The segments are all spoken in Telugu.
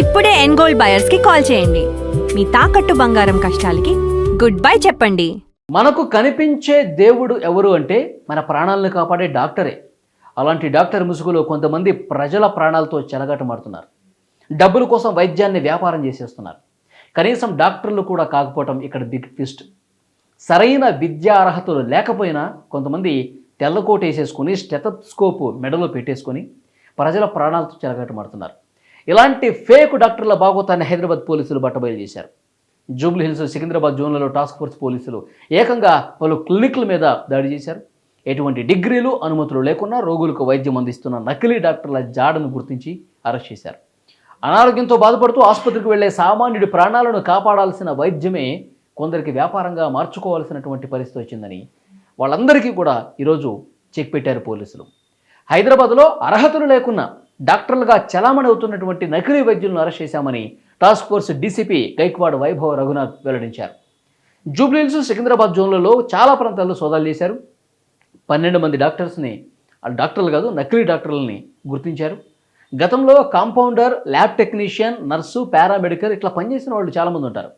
ఇప్పుడే ఎన్గోల్డ్ బయర్స్ కి కాల్ చేయండి. మీ తాకట్టు బంగారం కష్టాలకి గుడ్ బై చెప్పండి. మనకు కనిపించే దేవుడు ఎవరు అంటే మన ప్రాణాలను కాపాడే డాక్టరే. అలాంటి డాక్టర్ ముసుగులో కొంతమంది ప్రజల ప్రాణాలతో చెలగాటమాడుతున్నారు. డబ్బుల కోసం వైద్యాన్ని వ్యాపారం చేసేస్తున్నారు. కనీసం డాక్టర్లు కూడా కాకపోవటం ఇక్కడ బిగ్ ట్విస్ట్. సరైన విద్యా అర్హతలు లేకపోయినా కొంతమంది తెల్లకోట వేసేసుకుని స్టెతస్కోప్ మెడలో పెట్టేసుకొని ప్రజల ప్రాణాలతో చెలగాటమాడుతున్నారు. ఇలాంటి ఫేక్ డాక్టర్ల బాగోతాన్ని హైదరాబాద్ పోలీసులు బట్టబయలు చేశారు. జూబ్లీ హిల్స్, సికింద్రాబాద్ జోన్లలో టాస్క్ ఫోర్స్ పోలీసులు ఏకంగా పలు క్లినిక్ల మీద దాడి చేశారు. ఎటువంటి డిగ్రీలు, అనుమతులు లేకుండా రోగులకు వైద్యం అందిస్తున్న నకిలీ డాక్టర్ల జాడను గుర్తించి అరెస్ట్ చేశారు. అనారోగ్యంతో బాధపడుతూ ఆసుపత్రికి వెళ్లే సామాన్యుడి ప్రాణాలను కాపాడాల్సిన వైద్యమే కొందరికి వ్యాపారంగా మార్చుకోవాల్సినటువంటి పరిస్థితి వచ్చిందని వాళ్ళందరికీ కూడా ఈరోజు చెక్ పెట్టారు పోలీసులు. హైదరాబాద్లో అర్హతలు లేకున్నా డాక్టర్లుగా చలామణి అవుతున్నటువంటి నకిలీ వైద్యులను అరెస్ట్ చేశామని task force DCP Gaikwad Vaibhav Raghunath వెల్లడించారు. జూబ్లీ హిల్స్, సికింద్రాబాద్ జోన్లలో చాలా ప్రాంతాల్లో సోదాలు చేశారు. 12 మంది డాక్టర్స్ని, డాక్టర్లు కాదు నకిలీ డాక్టర్లని గుర్తించారు. గతంలో compounder, lab technician, nurse, paramedical ఇట్లా పనిచేసిన వాళ్ళు చాలామంది ఉంటారు.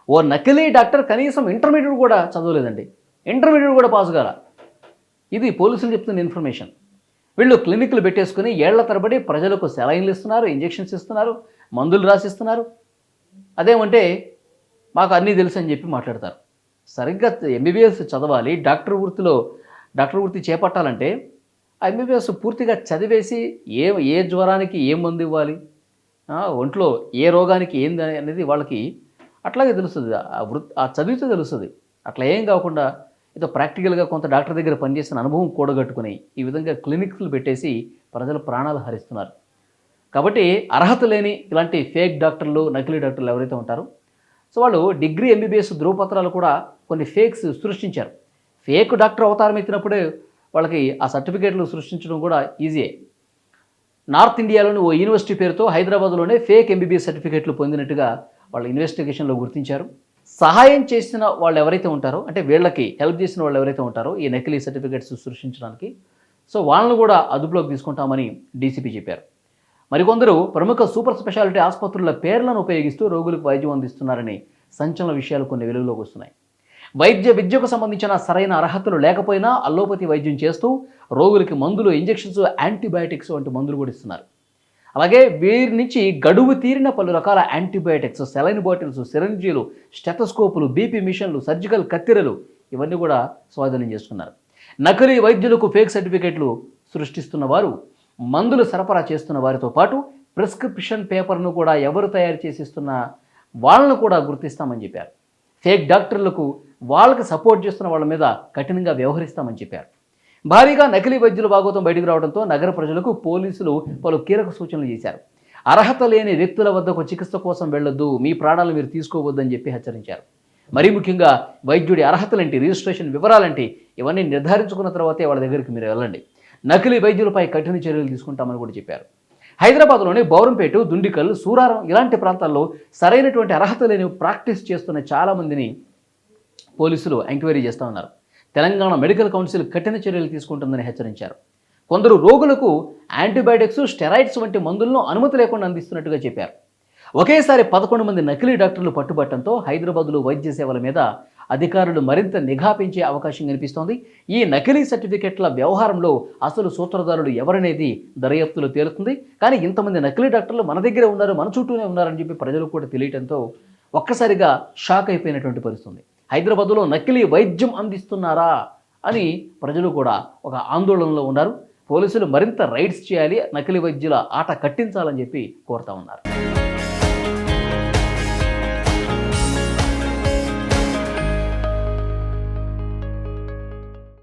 ఓ నకిలీ డాక్టర్ కనీసం ఇంటర్మీడియట్ కూడా చదవలేదండి. ఇంటర్మీడియట్ కూడా పాస్ కాల. ఇది పోలీసులు చెప్తున్న ఇన్ఫర్మేషన్. వీళ్ళు క్లినిక్లు పెట్టేసుకుని ఏళ్ల తరబడి ప్రజలకు సెలైన్లు ఇస్తున్నారు, ఇంజెక్షన్స్ ఇస్తున్నారు, మందులు రాసిస్తున్నారు. అదేమంటే మాకు అన్నీ తెలుసు అని చెప్పి మాట్లాడతారు. సరిగ్గా ఎంబీబీఎస్ చదవాలి, డాక్టర్ వృత్తి చేపట్టాలంటే ఎంబీబీఎస్ పూర్తిగా చదివేసి ఏ జ్వరానికి ఏం మందు ఇవ్వాలి, ఒంట్లో ఏ రోగానికి ఏంది అనేది వాళ్ళకి అట్లాగే తెలుస్తుంది. ఆ చదివితే తెలుస్తుంది. అట్లా ఏం కాకుండా ఏదో ప్రాక్టికల్గా కొంత డాక్టర్ దగ్గర పనిచేసిన అనుభవం కూడగట్టుకుని ఈ విధంగా క్లినిక్లు పెట్టేసి ప్రజల ప్రాణాలు హరిస్తున్నారు. కాబట్టి అర్హత లేని ఇలాంటి ఫేక్ డాక్టర్లు, నకిలీ డాక్టర్లు ఎవరైతే ఉంటారో సో వాళ్ళు డిగ్రీ, ఎంబీబీఎస్ ధృవపత్రాలు కూడా కొన్ని ఫేక్స్ సృష్టించారు. ఫేక్ డాక్టర్ అవతారం ఎత్తినప్పుడే వాళ్ళకి ఆ సర్టిఫికేట్లు సృష్టించడం కూడా ఈజీయే. నార్త్ ఇండియాలోని ఓ యూనివర్సిటీ పేరుతో హైదరాబాద్లోనే ఫేక్ ఎంబీబీఎస్ సర్టిఫికేట్లు పొందినట్టుగా వాళ్ళ ఇన్వెస్టిగేషన్లో గుర్తించారు. సహాయం చేసిన వాళ్ళు ఎవరైతే ఉంటారో, అంటే వీళ్ళకి హెల్ప్ చేసిన వాళ్ళు ఎవరైతే ఉంటారో ఈ నకిలీ సర్టిఫికేట్స్ సృష్టించడానికి, సో వాళ్ళను కూడా అదుపులోకి తీసుకుంటామని డీసీపీ చెప్పారు. మరికొందరు ప్రముఖ సూపర్ స్పెషాలిటీ ఆసుపత్రుల పేర్లను ఉపయోగిస్తూ రోగులకు వైద్యం అందిస్తున్నారని సంచలన విషయాలు కొన్ని వెలుగులోకి వస్తున్నాయి. వైద్య విద్యకు సంబంధించిన సరైన అర్హతలు లేకపోయినా అల్లోపతి వైద్యం చేస్తూ రోగులకి మందులు, ఇంజెక్షన్స్, యాంటీబయాటిక్స్ వంటి మందులు కూడా ఇస్తున్నారు. అలాగే వీరి నుంచి గడువు తీరిన పలు రకాల యాంటీబయాటిక్స్, సెలైన్ బాటిల్స్, సిరంజీలు, స్టెతస్కోపులు, బీపీ మిషన్లు, సర్జికల్ కత్తెరలు ఇవన్నీ కూడా స్వాధీనం చేసుకున్నారు. నకిలీ వైద్యులకు ఫేక్ సర్టిఫికేట్లు సృష్టిస్తున్న వారు, మందులు సరఫరా చేస్తున్న వారితో పాటు ప్రిస్క్రిప్షన్ పేపర్ను కూడా ఎవరు తయారు చేసిస్తున్న వాళ్ళను కూడా గుర్తిస్తామని చెప్పారు. ఫేక్ డాక్టర్లకు వాళ్ళకి సపోర్ట్ చేస్తున్న వాళ్ళ మీద కఠినంగా వ్యవహరిస్తామని చెప్పారు. భారీగా నకిలీ వైద్యుల భాగోతం బయటకు రావడంతో నగర ప్రజలకు పోలీసులు పలు కీలక సూచనలు చేశారు. అర్హత లేని వ్యక్తుల వద్దకు చికిత్స కోసం వెళ్లొద్దు, మీ ప్రాణాలు మీరు తీసుకోవద్దని చెప్పి హెచ్చరించారు. మరీ ముఖ్యంగా వైద్యుడి అర్హతలేంటి, రిజిస్ట్రేషన్ వివరాలేంటి ఇవన్నీ నిర్ధారించుకున్న తర్వాతే వాళ్ళ దగ్గరికి మీరు వెళ్ళండి. నకిలీ వైద్యులపై కఠిన చర్యలు తీసుకుంటామని కూడా చెప్పారు. హైదరాబాద్లోని బౌరంపేట, దుండికల్, సూరారం ఇలాంటి ప్రాంతాల్లో సరైనటువంటి అర్హత లేని ప్రాక్టీస్ చేస్తున్న చాలామందిని పోలీసులు ఎంక్వైరీ చేస్తూ ఉన్నారు. తెలంగాణ మెడికల్ కౌన్సిల్ కఠిన చర్యలు తీసుకుంటుందని హెచ్చరించారు. కొందరు రోగులకు యాంటీబయాటిక్స్, స్టెరాయిడ్స్ వంటి మందులను అనుమతి లేకుండా అందిస్తున్నట్టుగా చెప్పారు. ఒకేసారి 11 మంది నకిలీ డాక్టర్లు పట్టుబట్టడంతో హైదరాబాద్లో వైద్య సేవల మీద అధికారులు మరింత నిఘా పెంచే అవకాశం కనిపిస్తోంది. ఈ నకిలీ సర్టిఫికెట్ల వ్యవహారంలో అసలు సూత్రధారులు ఎవరనేది దర్యాప్తులో తేలుతుంది. కానీ ఇంతమంది నకిలీ డాక్టర్లు మన దగ్గరే ఉన్నారు, మన చుట్టూనే ఉన్నారని చెప్పి ప్రజలు కూడా తెలియటంతో ఒక్కసారిగా షాక్ అయిపోయినటువంటి పరిస్థితి. హైదరాబాద్లో నకిలీ వైద్యం అందిస్తున్నారా అని ప్రజలు కూడా ఒక ఆందోళనలో ఉన్నారు. పోలీసులు మరింత రైడ్స్ చేయాలి, నకిలీ వైద్యుల ఆట కట్టించాలని చెప్పి కోరుతా ఉన్నారు.